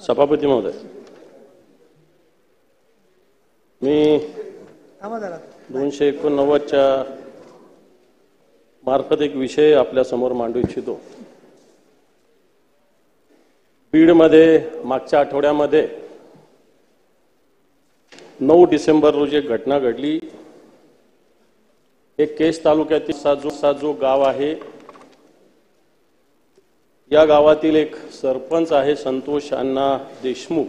सभापती महोदय, मी 289च्या मार्फत एक विषय आपल्या समोर मांडू इच्छितो। बीडमध्ये मागच्या आठवड्यामध्ये 9 डिसेंबर रोजी एक घटना घडली। एक केस तालुक्यातील साजो गाव आहे। या गावातील एक सरपंच आहे संतोष अण्णा देशमुख,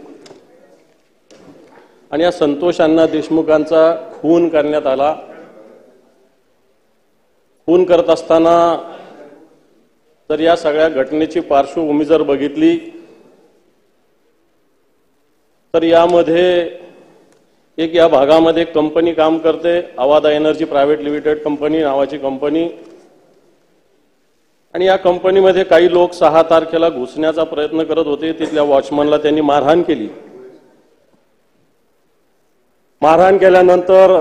आणि या संतोष अण्णा देशमुखांचा खून करण्यात आला। खून करत असताना तर या सगळ्या घटनेची पार्श्वभूमी जर बघितली तर यामध्ये एक या भागामध्ये एक कंपनी काम करते, Avaada energy private limited company नावाची कंपनी, आणि या कंपनीमध्ये काही लोक 6 तारखेला घुसण्याचा प्रयत्न करत होते। तिथल्या वॉचमनला त्यांनी मारहाण केली। मारहाण केल्यानंतर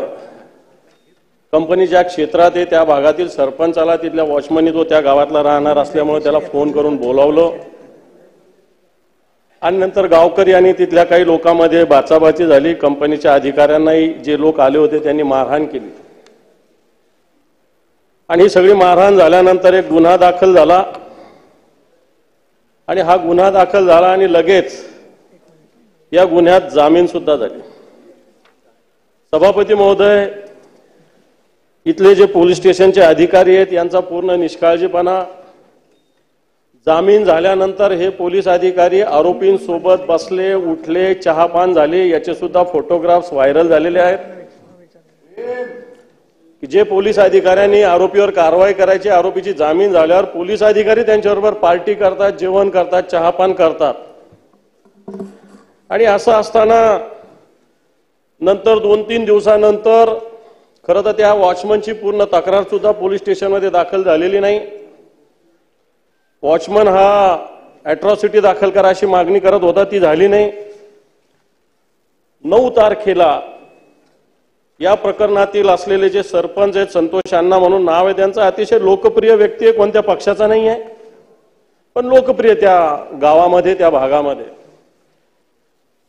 कंपनी ज्या क्षेत्रात आहे त्या भागातील सरपंचाला तिथल्या वॉचमननी, तो त्या गावातला राहणार असल्यामुळे त्याला फोन करून बोलावलं, आणि नंतर गावकरी आणि तिथल्या काही लोकांमध्ये बाचाबाची झाली। कंपनीच्या अधिकाऱ्यांनाही जे लोक आले होते त्यांनी मारहाण केली, आणि ही सगळी मारहाण झाल्यानंतर एक गुन्हा दाखल झाला, आणि हा गुन्हा दाखल झाला आणि लगेच या गुन्ह्यात जामीन सुद्धा झाली। सभापती महोदय, इथले जे पोलीस स्टेशनचे अधिकारी आहेत यांचा पूर्ण निष्काळजीपणा। जामीन झाल्यानंतर हे पोलीस अधिकारी आरोपींसोबत बसले, उठले, चहापान झाले, याचे सुद्धा फोटोग्राफ्स व्हायरल झालेले आहेत। जे पोलीस अधिकाऱ्यांनी आरोपीवर कारवाई करायची, आरोपीची जामीन झाल्यावर पोलीस अधिकारी त्यांच्याबरोबर पार्टी करतात, जेवण करतात, चहापान करतात, आणि असं असताना नंतर 2-3 दिवसानंतर खरं तर त्या वॉचमनची पूर्ण तक्रार सुद्धा पोलीस स्टेशनमध्ये दाखल झालेली नाही। वॉचमन हा अॅट्रॉसिटी दाखल करा अशी मागणी करत होता, ती झाली नाही। 9 तारखेला या प्रकरणातील असलेले जे सरपंच आहेत, संतोष अण्णा म्हणून नाव आहे त्यांचं, अतिशय लोकप्रिय व्यक्ती आहे, कोणत्या पक्षाचा नाही आहे, पण लोकप्रिय त्या गावामध्ये, त्या भागामध्ये।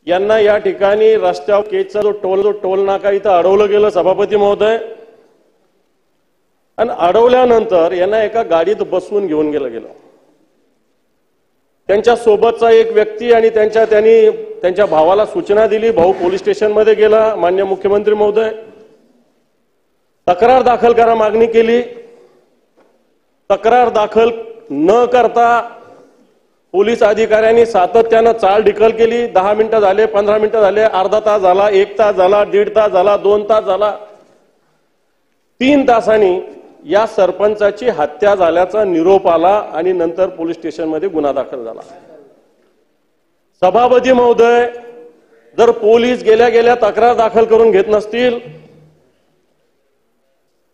यांना या ठिकाणी रस्त्यावर केजचा जो टोल नाका इथं अडवलं गेलं सभापती महोदय, आणि अडवल्यानंतर यांना एका गाडीत बसवून घेऊन गेलं। त्यांच्या सोबतचा एक व्यक्ती आणि त्यांनी त्यांच्या भावाला सूचना दिली, भाऊ पोलीस स्टेशनमध्ये गेला, माननीय मुख्यमंत्री महोदय तक्रार दाखल करा मागणी केली। तक्रार दाखल न करता पोलीस अधिकाऱ्यांनी सातत्यानं चालढकल केली। 10 मिनिटं झाले, 15 मिनिटं झाले, अर्धा तास झाला, 1 तास झाला, 1.5 तास झाला, 2 तास झाला, 3 तासांनी या सरपंचाची हत्या झाल्याचा निरोप आला, आणि नंतर पोलीस स्टेशनमध्ये गुन्हा दाखल झाला। सभापती महोदय, जर पोलीस गेल्या तक्रार दाखल करून घेत नसतील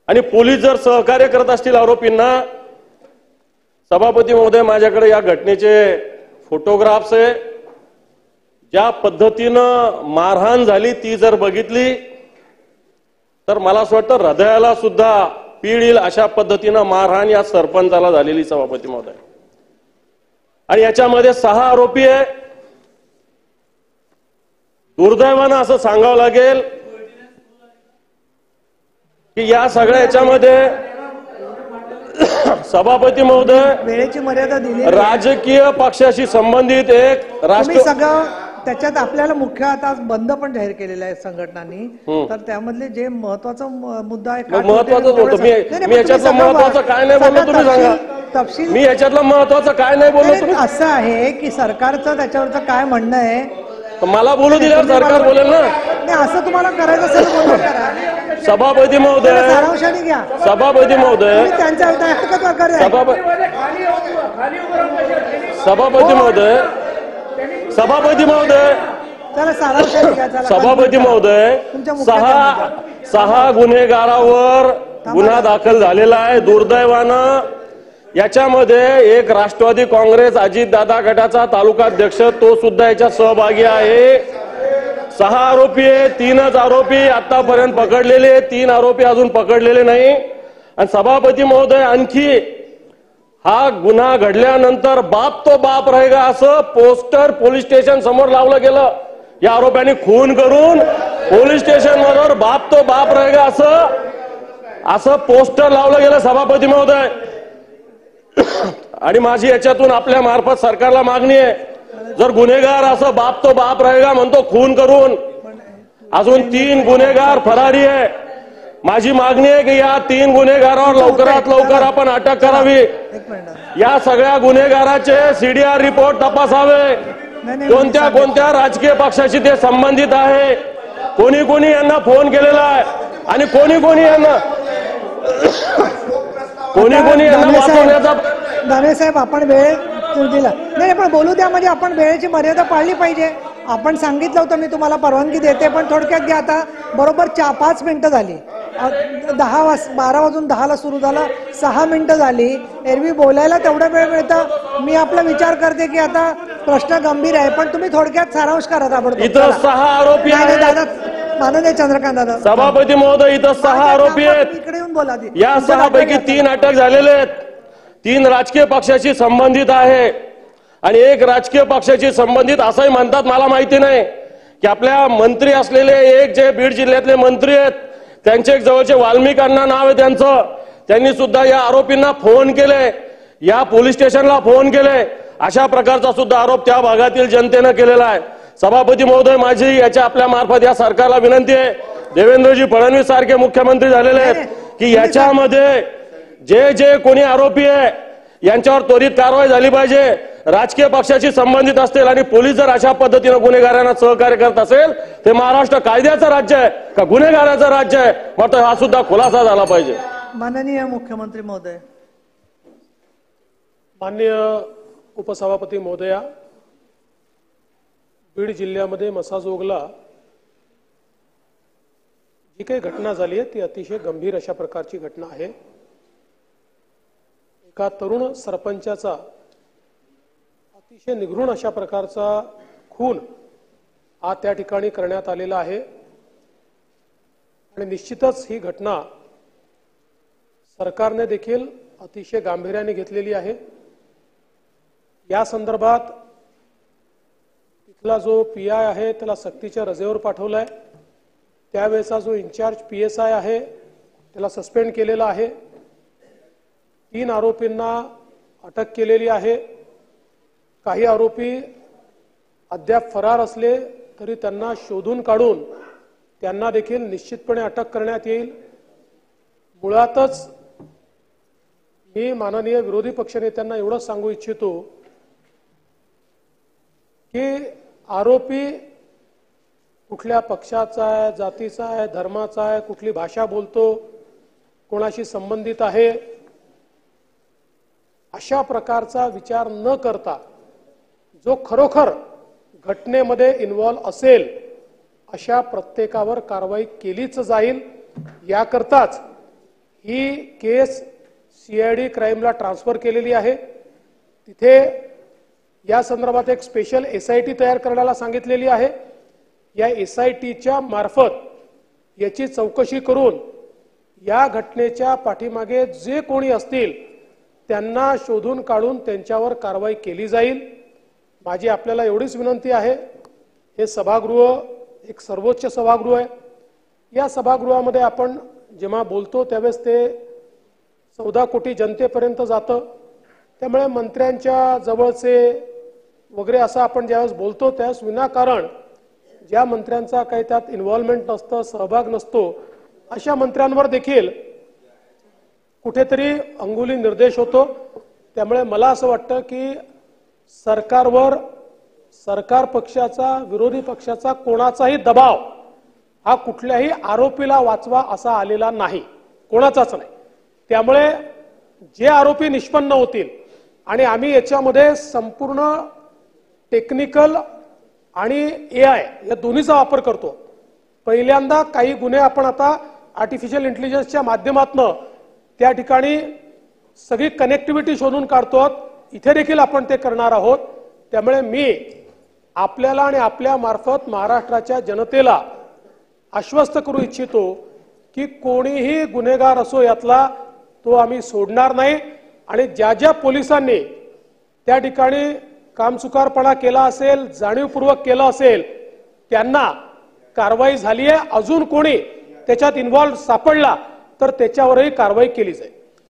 आणि पोलीस जर सहकार्य करत असतील आरोपींना, सभापती महोदय माझ्याकडे या घटनेचे फोटोग्राफ्स आहे। ज्या पद्धतीनं मारहाण झाली ती जर बघितली तर मला असं वाटतं हृदयाला सुद्धा पीड येईल अशा पद्धतीनं मारहाण या सरपंचाला झालेली सभापती महोदय, आणि याच्यामध्ये 6 आरोपी आहे। दुर्दैवानं असं सांगावं लागेल की या सगळ्या याच्यामध्ये सभापती महोदय वेळेची मर्यादा दिली, राजकीय पक्षाशी संबंधित एक सगळं त्याच्यात आपल्याला मुख्य आता बंद पण जाहीर केलेला आहे संघटनांनी, तर त्यामधले जे महत्वाचा मुद्दा आहे, महत्वाचं होतं, मी याच्यातलं महत्वाचं काय नाही बोललो, तुम्ही सांगा तपशील, मी याच्यातलं महत्वाचं काय नाही बोललो तुम्ही। असं आहे की सरकारचं त्याच्यावरचं काय म्हणणं आहे, मला बोलू दिल्यावर सरकार बोलेल ना। नाही, असं तुम्हाला करायचं असेल बोलणं करा। सभापती महोदय, सारांशाने घ्या। सभापती महोदय, सभापती महोदय 6 गुन्हेगारावर गुन्हा दाखल झालेला आहे। दुर्दैवानं याच्यामध्ये एक राष्ट्रवादी काँग्रेस अजितदादा गटाचा तालुकाध्यक्ष तो सुद्धा याच्यात सहभागी आहे। 6 आरोपी आहे, 3च आरोपी आतापर्यंत पकडलेले, 3 आरोपी अजून पकडलेले नाही। आणि सभापती महोदय, आणखी हा गुन्हा घडल्यानंतर बाप तो बाप रहेगा असं पोस्टर पोलीस स्टेशन समोर लावलं गेलं. या आरोप्यांनी खून करून पोलीस स्टेशन वर बाप तो बाप रहेगा असं पोस्टर लावलं गेलं सभापती महोदय. आणि माझी याच्यातून आपल्या मार्फत सरकारला मागणी आहे, जर गुन्हेगार असं बाप तो बाप रहेगा म्हणतो खून करून, अजून 3 गुन्हेगार फरारी आहे. माझी मागणी आहे की या 3 गुन्हेगारांवर लवकरात लवकर आपण अटक करावी. या सगळ्या गुन्हेगाराचे सीडीआर रिपोर्ट तपासावे. कोणत्या कोणत्या राजकीय पक्षाशी ते संबंधित आहे, कोणी कोणी यांना फोन केलेला आहे आणि कोणी कोणी यांना वाचवण्याचा. दानवे साहेब, आपण वेळ दिला नाही, पण बोलू द्या. म्हणजे आपण वेळेची मर्यादा पाळली पाहिजे. आपण सांगितलं होतं मी तुम्हाला परवानगी देते, पण थोडक्यात घ्या. आता बरोबर 5 मिनिटं झाली. 12 वाजून 10ला सुरू झालं, 6 मिनिटं झाली. एरवी बोलायला तेवढा वेळ मिळतं. मी आपला विचार करते की आता प्रश्न गंभीर आहे, पण तुम्ही थोडक्यात सारांश करा. इथं 6 आरोपी आहेत. दादा, माननीय चंद्रकांत दादा. सभापती महोदय, इथं 6 आरोपी आहेत. इकडे येऊन बोला. या 6 पैकी 3 अटक झालेले आहेत. 3 राजकीय पक्षाशी संबंधित आहे आणि 1 राजकीय पक्षाशी संबंधित असंही म्हणतात. मला माहिती नाही की आपल्या मंत्री असलेले एक जे बीड जिल्ह्यातले मंत्री आहेत, त्यांचे एक जवळचे वाल्मिक अण्णा नाव आहे त्यांचं, त्यांनी सुद्धा या आरोपींना फोन केले, या पोलीस स्टेशनला फोन केले. अशा प्रकारचा सुद्धा आरोप त्या भागातील जनतेनं केलेला आहे. सभापती महोदय, माझी याच्या आपल्या मार्फत या सरकारला विनंती आहे, देवेंद्रजी फडणवीस सारखे मुख्यमंत्री झालेले आहेत की याच्यामध्ये जे जे कोणी आरोपी आहे यांच्यावर त्वरित कारवाई झाली पाहिजे. राजकीय पक्षाशी संबंधित असतील आणि पोलीस जर अशा पद्धतीने गुन्हेगारांना सहकार्य करत असेल, ते महाराष्ट्र कायद्याचं राज्य आहे का गुन्हेगाराचं राज्य आहे, मात्र हा सुद्धा खुलासा झाला पाहिजे. माननीय मुख्यमंत्री महोदय. माननीय उपसभापती महोदया, बीड जिल्ह्यामध्ये मसाजोगला जी काही घटना झाली आहे ती अतिशय गंभीर अशा प्रकारची घटना आहे. एका तरुण सरपंचाचा अतिशय निघृण अशा प्रकारचा खून हा त्या ठिकाणी करण्यात आलेला आहे आणि निश्चितच ही घटना सरकारने देखील अतिशय गांभीर्याने घेतलेली आहे. या संदर्भात तिथला जो पीआय आहे त्याला सक्तीच्या रजेवर पाठवलाय. त्यावेळेचा जो इन्चार्ज पीएसआय आहे त्याला सस्पेंड केलेला आहे. 3 आरोपींना अटक केलेली आहे. काही आरोपी अद्याप फरार असले तरी त्यांना शोधून काढून त्यांना देखील निश्चितपणे अटक करण्यात येईल. मुळातच मी माननीय विरोधी पक्षनेत्यांना एवढंच सांगू इच्छितो की आरोपी कुठल्या पक्षाचा आहे, जातीचा आहे, धर्माचा आहे, कुठली भाषा बोलतो, कोणाशी संबंधित आहे, अशा प्रकारचा विचार न करता जो खरोखर घटनेमध्ये इन्व्हॉल्व असेल अशा प्रत्येकावर कारवाई केलीच जाईल. याकरताच ही केस सीआयडी क्राईमला ट्रान्सफर केलेली आहे. तिथे या संदर्भात एक स्पेशल एसआयटी तयार करायला सांगितलेली आहे. या एसआयटीच्या मार्फत याची चौकशी करून या घटनेच्या पाठीमागे जे कोणी असतील त्यांना शोधून काढून त्यांच्यावर कारवाई केली जाईल. माझी आपल्याला एवढीच विनंती आहे, हे सभागृह एक सर्वोच्च सभागृह आहे. या सभागृहामध्ये आपण जेव्हा बोलतो त्यावेळेस ते 14 कोटी जनतेपर्यंत जातं. त्यामुळे मंत्र्यांच्या जवळचे वगैरे असं आपण ज्यावेळेस बोलतो त्यावेळेस विनाकारण ज्या मंत्र्यांचा काही त्यात इन्व्हॉल्वमेंट नसतं, सहभाग नसतो, अशा मंत्र्यांवर देखील कुठेतरी अंगुली निर्देश होतो. त्यामुळे मला असं वाटतं की सरकारवर सरकार पक्षाचा, विरोधी पक्षाचा कोणाचाही दबाव हा कुठल्याही आरोपीला वाचवा असा आलेला नाही, कोणाचाच नाही. त्यामुळे जे आरोपी निष्पन्न होतील आणि आम्ही याच्यामध्ये संपूर्ण टेक्निकल आणि एआय या दोन्हीचा वापर करतो. पहिल्यांदा काही गुन्हे आपण आता आर्टिफिशियल इंटेलिजन्सच्या माध्यमातून त्या ठिकाणी सगळी कनेक्टिव्हिटी शोधून काढतो. इथे देखील आपण ते करणार आहोत. त्यामुळे मी आपल्याला आणि आपल्या मार्फत महाराष्ट्राच्या जनतेला आश्वस्त करू इच्छितो की कोणीही गुन्हेगार असो यातला तो आम्ही सोडणार नाही आणि ज्या ज्या पोलिसांनी त्या ठिकाणी कामचुकारपणा केला असेल, जाणीवपूर्वक केलं असेल, त्यांना कारवाई झाली आहे. अजून कोणी त्याच्यात इन्व्हॉल्व सापडला तर त्याच्यावरही कारवाई केली जाईल.